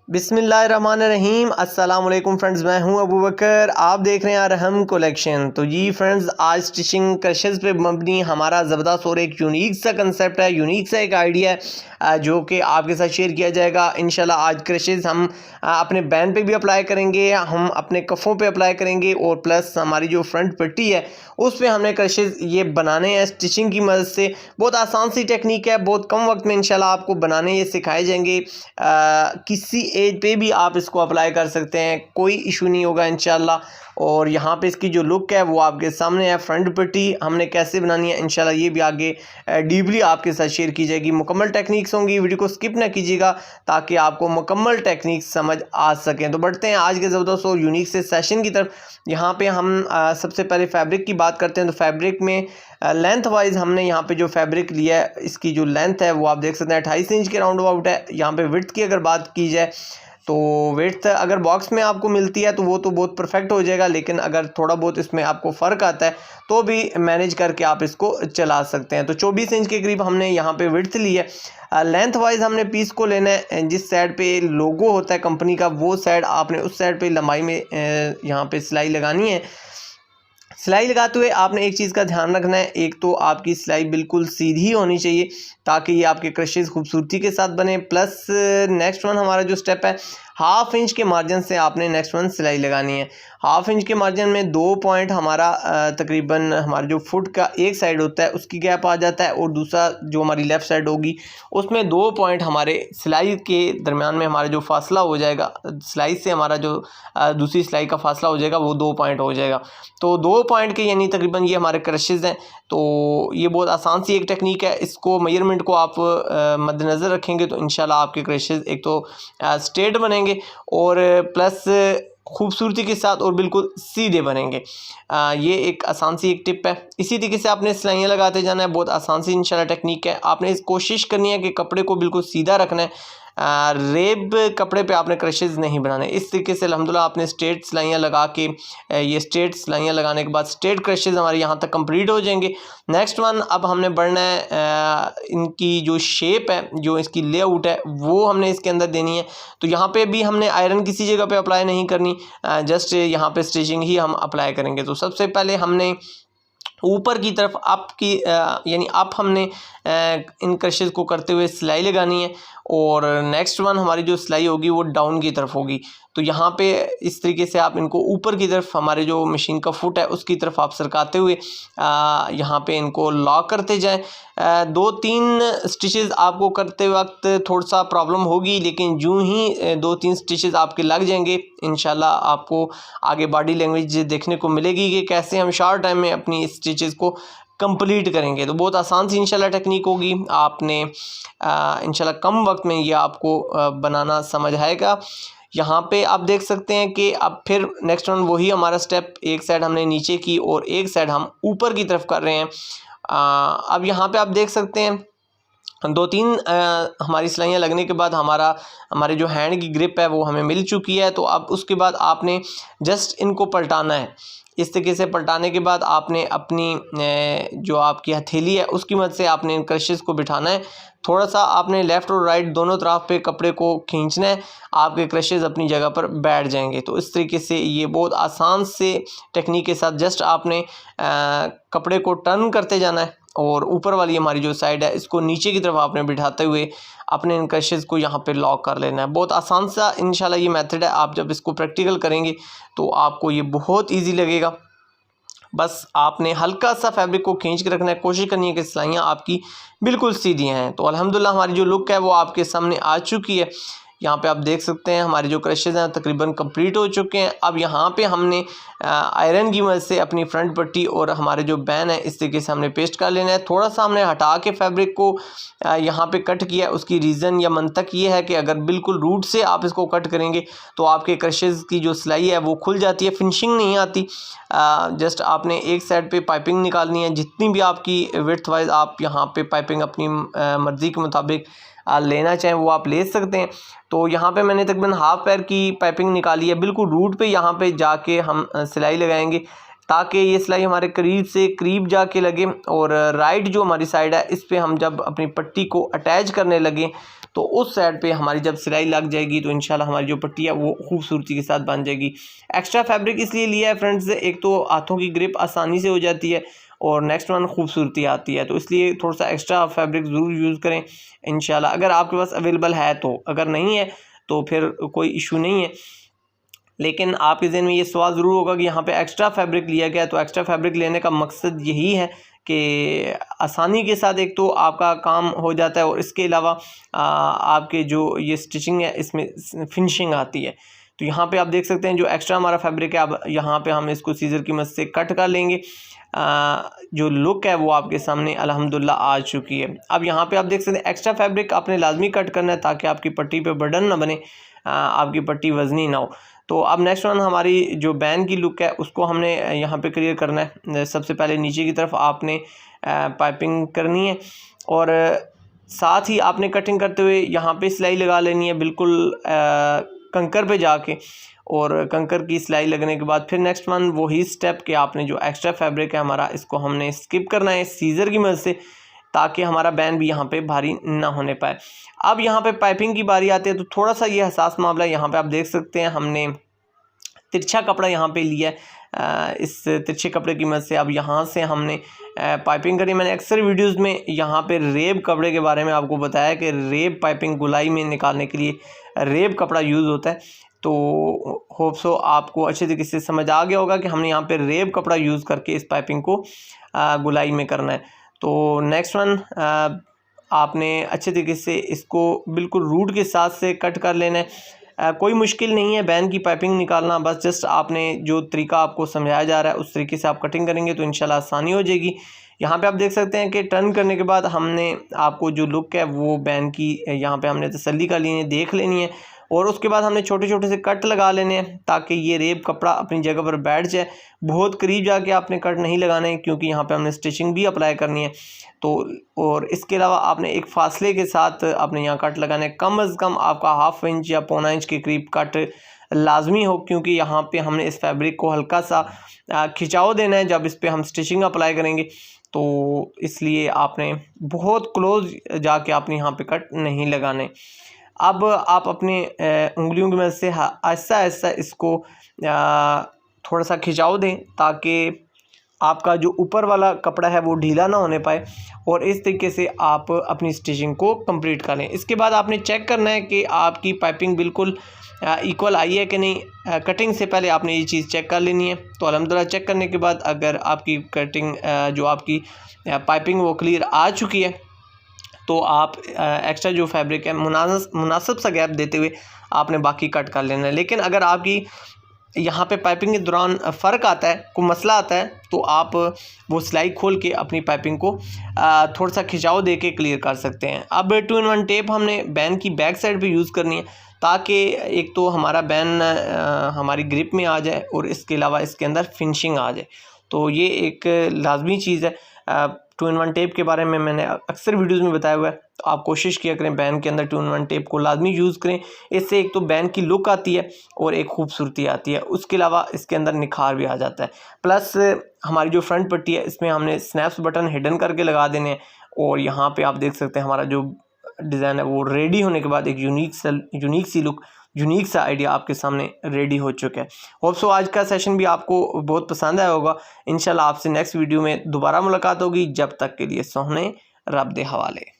बिस्मिल्लाहिर्रहमानिर्रहीम अस्सलाम वालेकुम फ्रेंड्स, मैं हूं अबू बकर। आप देख रहे हैं अरहम कलेक्शन। तो जी फ्रेंड्स, आज स्टिचिंग क्रशेज़ पे मबनी हमारा ज़बरदस्त और एक यूनिक सा कंसेप्ट है, यूनिक सा एक आइडिया है जो कि आपके साथ शेयर किया जाएगा इंशाल्लाह। आज क्रशेज़ हम अपने बैन पे भी अप्लाई करेंगे, हम अपने कफ़ों पे अप्लाई करेंगे और प्लस हमारी जो फ्रंट पट्टी है उस पर हमने क्रशेज़ ये बनाने हैं स्टिचिंग की मदद से। बहुत आसान सी टेक्निक है, बहुत कम वक्त में इंशाल्लाह आपको बनाने ये सिखाए जाएंगे। किसी एज पे भी आप इसको अप्लाई कर सकते हैं, कोई इशू नहीं होगा इंशाल्लाह। और यहाँ पे इसकी जो लुक है वो आपके सामने है। फ्रंट पट्टी हमने कैसे बनानी है इंशाल्लाह ये भी आगे डीपली आपके साथ शेयर की जाएगी। मुकम्मल टेक्निक्स होंगी, वीडियो को स्किप ना कीजिएगा ताकि आपको मुकम्मल टेक्निक्स समझ आ सकें। तो बढ़ते हैं आज के ज़बरदस्त और यूनिक से सेशन की तरफ। यहाँ पे हम सबसे पहले फैब्रिक की बात करते हैं। तो फैब्रिक में लेंथ वाइज हमने यहाँ पे जो फैब्रिक लिया है, इसकी जो लेंथ है वो आप देख सकते हैं 28 इंच के राउंड अबाउट है। यहाँ पे विड्थ की अगर बात की जाए तो विड्थ अगर बॉक्स में आपको मिलती है तो वो तो बहुत परफेक्ट हो जाएगा, लेकिन अगर थोड़ा बहुत इसमें आपको फ़र्क आता है तो भी मैनेज करके आप इसको चला सकते हैं। तो 24 इंच के करीब हमने यहाँ पे विड्थ ली है। लेंथ वाइज हमने पीस को लेना है, जिस साइड पे लोगो होता है कंपनी का वो साइड आपने उस साइड पे लंबाई में यहाँ पे सिलाई लगानी है। सिलाई लगाते हुए आपने एक चीज़ का ध्यान रखना है, एक तो आपकी सिलाई बिल्कुल सीधी होनी चाहिए ताकि ये आपके क्रशेज़ खूबसूरती के साथ बने। प्लस नेक्स्ट वन हमारा जो स्टेप है, हाफ इंच के मार्जिन से आपने नेक्स्ट वन सिलाई लगानी है। हाफ इंच के मार्जिन में 2 पॉइंट हमारा तकरीबन हमारा जो फुट का एक साइड होता है उसकी गैप आ जाता है, और दूसरा जो हमारी लेफ़्ट साइड होगी उसमें 2 पॉइंट हमारे सिलाई के दरमियान में हमारा जो फासला हो जाएगा, सिलाई से हमारा जो दूसरी सिलाई का फासला हो जाएगा वो 2 पॉइंट हो जाएगा। तो 2 पॉइंट के यानी तकरीबन ये हमारे क्रशेज़ हैं। तो ये बहुत आसान सी एक टेक्निक है, इसको मेजरमेंट को आप मद्देनज़र रखेंगे तो इंशाल्लाह आपके क्रशेज़ एक तो स्ट्रेट बनेंगे और प्लस खूबसूरती के साथ और बिल्कुल सीधे बनेंगे। ये एक आसान सी एक टिप है। इसी तरीके से आपने सिलाइयाँ लगाते जाना है, बहुत आसान सी इंशाल्लाह टेक्निक है। आपने कोशिश करनी है कि कपड़े को बिल्कुल सीधा रखना है, रेब कपड़े पे आपने क्रशेज़ नहीं बनाने। इस तरीके से अल्हम्दुलिल्लाह आपने स्ट्रेट सिलाइयाँ लगा के ये स्ट्रेट सिलाइयाँ लगाने के बाद स्ट्रेट क्रशेज़ हमारे यहाँ तक कंप्लीट हो जाएंगे। नेक्स्ट वन अब हमने बढ़ना है, इनकी जो शेप है, जो इसकी लेआउट है वो हमने इसके अंदर देनी है। तो यहाँ पे भी हमने आयरन किसी जगह पे अप्लाई नहीं करनी, जस्ट यहाँ पे स्टिचिंग ही हम अप्लाई करेंगे। तो सबसे पहले हमने ऊपर की तरफ अप की यानी अप हमने इन क्रशेज़ को करते हुए सिलाई लगानी है, और नेक्स्ट वन हमारी जो सिलाई होगी वो डाउन की तरफ होगी। तो यहाँ पे इस तरीके से आप इनको ऊपर की तरफ हमारे जो मशीन का फुट है उसकी तरफ आप सरकाते हुए यहाँ पे इनको लॉक करते जाएं। 2-3 स्टिचेस आपको करते वक्त थोड़ा सा प्रॉब्लम होगी, लेकिन यूँ ही 2-3 स्टिचेस आपके लग जाएंगे इंशाल्लाह आपको आगे बॉडी लैंग्वेज देखने को मिलेगी कि कैसे हम शॉर्ट टाइम में अपनी स्टिचेस को कंप्लीट करेंगे। तो बहुत आसान सी इंशाल्लाह टेक्निक होगी, आपने इंशाल्लाह कम वक्त में ये आपको बनाना समझ आएगा। यहाँ पे आप देख सकते हैं कि अब फिर नेक्स्ट वन वही हमारा स्टेप, एक साइड हमने नीचे की और एक साइड हम ऊपर की तरफ कर रहे हैं। अब यहाँ पे आप देख सकते हैं 2-3 हमारी सिलाइयाँ लगने के बाद हमारे जो हैंड की ग्रिप है वो हमें मिल चुकी है। तो अब उसके बाद आपने जस्ट इनको पलटाना है। इस तरीके से पलटाने के बाद आपने अपनी जो आपकी हथेली है उसकी मदद से आपने इन क्रशेज़ को बिठाना है। थोड़ा सा आपने लेफ़्ट और राइट दोनों तरफ पे कपड़े को खींचना है, आपके क्रशेज़ अपनी जगह पर बैठ जाएंगे। तो इस तरीके से ये बहुत आसान से टेक्निक के साथ जस्ट आपने कपड़े को टर्न करते जाना है, और ऊपर वाली हमारी जो साइड है इसको नीचे की तरफ आपने बिठाते हुए अपने इन क्रशेज़ को यहाँ पे लॉक कर लेना है। बहुत आसान सा इंशाल्लाह ये मेथड है। आप जब इसको प्रैक्टिकल करेंगे तो आपको ये बहुत ईजी लगेगा। बस आपने हल्का सा फैब्रिक को खींच के रखना है, कोशिश करनी है कि सिलाइयाँ आपकी बिल्कुल सीधी हैं। तो अल्हम्दुलिल्लाह हमारी जो लुक है वो आपके सामने आ चुकी है। यहाँ पे आप देख सकते हैं हमारे जो क्रशेज़ हैं तकरीबन कंप्लीट हो चुके हैं। अब यहाँ पे हमने आयरन की मदद से अपनी फ्रंट पट्टी और हमारे जो बैन है इस तरीके से हमने पेस्ट कर लेना है। थोड़ा सा हमने हटा के फैब्रिक को यहाँ पे कट किया। उसकी रीज़न या मंतक ये है कि अगर बिल्कुल रूट से आप इसको कट करेंगे तो आपके क्रशेज़ की जो सिलाई है वो खुल जाती है, फिनिशिंग नहीं आती। जस्ट आपने एक साइड पे पाइपिंग निकालनी है, जितनी भी आपकी विड्थ वाइज आप यहाँ पे पाइपिंग अपनी मर्ज़ी के मुताबिक लेना चाहें वो आप ले सकते हैं। तो यहाँ पे मैंने तकरीबन हाफ पैर की पाइपिंग निकाली है। बिल्कुल रूट पे यहाँ पे जाके हम सिलाई लगाएंगे ताकि ये सिलाई हमारे करीब से करीब जाके लगे, और राइट जो हमारी साइड है इस पे हम जब अपनी पट्टी को अटैच करने लगे तो उस साइड पे हमारी जब सिलाई लग जाएगी तो इंशाल्लाह हमारी जो पट्टी है वो खूबसूरती के साथ बन जाएगी। एक्स्ट्रा फैब्रिक इसलिए लिया है फ्रेंड्स, एक तो हाथों की ग्रिप आसानी से हो जाती है और नेक्स्ट वन खूबसूरती आती है, तो इसलिए थोड़ा सा एक्स्ट्रा फैब्रिक ज़रूर यूज़ करें इंशाल्लाह, अगर आपके पास अवेलेबल है तो। अगर नहीं है तो फिर कोई इशू नहीं है, लेकिन आपके ज़हन में ये सवाल ज़रूर होगा कि यहाँ पे एक्स्ट्रा फैब्रिक लिया गया है। तो एक्स्ट्रा फैब्रिक लेने का मकसद यही है कि आसानी के साथ एक तो आपका काम हो जाता है और इसके अलावा आपके जो ये स्टिचिंग है इसमें फिनिशिंग आती है। तो यहाँ पे आप देख सकते हैं जो एक्स्ट्रा हमारा फैब्रिक है, अब यहाँ पे हम इसको सीज़र की मदद से कट कर लेंगे। जो लुक है वो आपके सामने अल्हम्दुलिल्लाह आ चुकी है। अब यहाँ पे आप देख सकते हैं एक्स्ट्रा फैब्रिक आपने लाजमी कट करना है ताकि आपकी पट्टी पे बर्डन ना बने, आपकी पट्टी वजनी ना हो। तो अब नेक्स्ट वन हमारी जो बैन की लुक है उसको हमने यहाँ पे क्लियर करना है। सबसे पहले नीचे की तरफ आपने पाइपिंग करनी है और साथ ही आपने कटिंग करते हुए यहाँ पे सिलाई लगा लेनी है बिल्कुल कंकर पे जाके, और कंकर की सिलाई लगने के बाद फिर नेक्स्ट वन वही स्टेप कि आपने जो एक्स्ट्रा फैब्रिक है हमारा इसको हमने स्किप करना है सीज़र की मदद से ताकि हमारा बैन भी यहाँ पे भारी ना होने पाए। अब यहाँ पे पाइपिंग की बारी आती है तो थोड़ा सा ये हसास मामला है। यहाँ पे आप देख सकते हैं हमने तिरछा कपड़ा यहाँ पे लिया है, इस तिरछे कपड़े की मदद से अब यहाँ से हमने पाइपिंग करी। मैंने अक्सर वीडियोस में यहाँ पे रेब कपड़े के बारे में आपको बताया कि रेब पाइपिंग गुलाई में निकालने के लिए रेब कपड़ा यूज़ होता है। तो होप सो आपको अच्छे तरीके से समझ आ गया होगा कि हमने यहाँ पे रेब कपड़ा यूज़ करके इस पाइपिंग को गुलाई में करना है। तो नेक्स्ट वन आपने अच्छे तरीके से इसको बिल्कुल रूट के साथ से कट कर लेना है। कोई मुश्किल नहीं है बैन की पाइपिंग निकालना, बस जस्ट आपने जो तरीका आपको समझाया जा रहा है उस तरीके से आप कटिंग करेंगे तो इंशाल्लाह आसानी हो जाएगी। यहाँ पे आप देख सकते हैं कि टर्न करने के बाद हमने आपको जो लुक है वो बैन की यहाँ पे हमने तसल्ली कर लेनी है, देख लेनी है, और उसके बाद हमने छोटे छोटे से कट लगा लेने हैं ताकि ये रेब कपड़ा अपनी जगह पर बैठ जाए। बहुत करीब जाके आपने कट नहीं लगाने क्योंकि यहाँ पे हमने स्टिचिंग भी अप्लाई करनी है। तो और इसके अलावा आपने एक फासले के साथ आपने यहाँ कट लगाना है, कम अज़ कम आपका ½ इंच या पौना इंच के करीब कट लाजमी हो, क्योंकि यहाँ पे हमने इस फैब्रिक को हल्का सा खिंचाव देना है जब इस पर हम स्टिचिंग अप्लाई करेंगे। तो इसलिए आपने बहुत क्लोज जाके आपने यहाँ पे कट नहीं लगाने। अब आप अपने उंगलियों की मदद से आहिस्ता आहिस्ता इसको थोड़ा सा खिंचाव दें ताकि आपका जो ऊपर वाला कपड़ा है वो ढीला ना होने पाए, और इस तरीके से आप अपनी स्टिचिंग को कंप्लीट कर लें। इसके बाद आपने चेक करना है कि आपकी पाइपिंग बिल्कुल इक्वल आई है कि नहीं। कटिंग से पहले आपने ये चीज़ चेक कर लेनी है। तो अल्हम्दुलिल्लाह चेक करने के बाद अगर आपकी कटिंग जो आपकी पाइपिंग वो क्लियर आ चुकी है तो आप एक्स्ट्रा जो फैब्रिक है मुनासिब सा गैप देते हुए आपने बाकी कट कर लेना है। लेकिन अगर आपकी यहाँ पे पाइपिंग के दौरान फ़र्क आता है, कोई मसला आता है, तो आप वो सिलाई खोल के अपनी पाइपिंग को थोड़ा सा खिंचाव दे के क्लियर कर सकते हैं। अब 2-in-1 टेप हमने बैन की बैक साइड पे यूज़ करनी है ताकि एक तो हमारा बैन हमारी ग्रिप में आ जाए और इसके अलावा इसके अंदर फिनिशिंग आ जाए। तो ये एक लाजमी चीज़ है। 2-in-1 टेप के बारे में मैंने अक्सर वीडियोस में बताया हुआ है, तो आप कोशिश किया करें बैन के अंदर 2-in-1 टेप को लाजमी यूज़ करें। इससे एक तो बैन की लुक आती है और एक खूबसूरती आती है, उसके अलावा इसके अंदर निखार भी आ जाता है। प्लस हमारी जो फ्रंट पट्टी है इसमें हमने स्नैप्स बटन हिडन करके लगा देने हैं, और यहाँ पे आप देख सकते हैं हमारा जो डिज़ाइन है वो रेडी होने के बाद एक यूनिक सी लुक, यूनिक सा आइडिया आपके सामने रेडी हो चुका है। होप सो आज का सेशन भी आपको बहुत पसंद आया होगा। इंशाल्लाह आपसे नेक्स्ट वीडियो में दोबारा मुलाकात होगी। जब तक के लिए सोहने रब दे हवाले।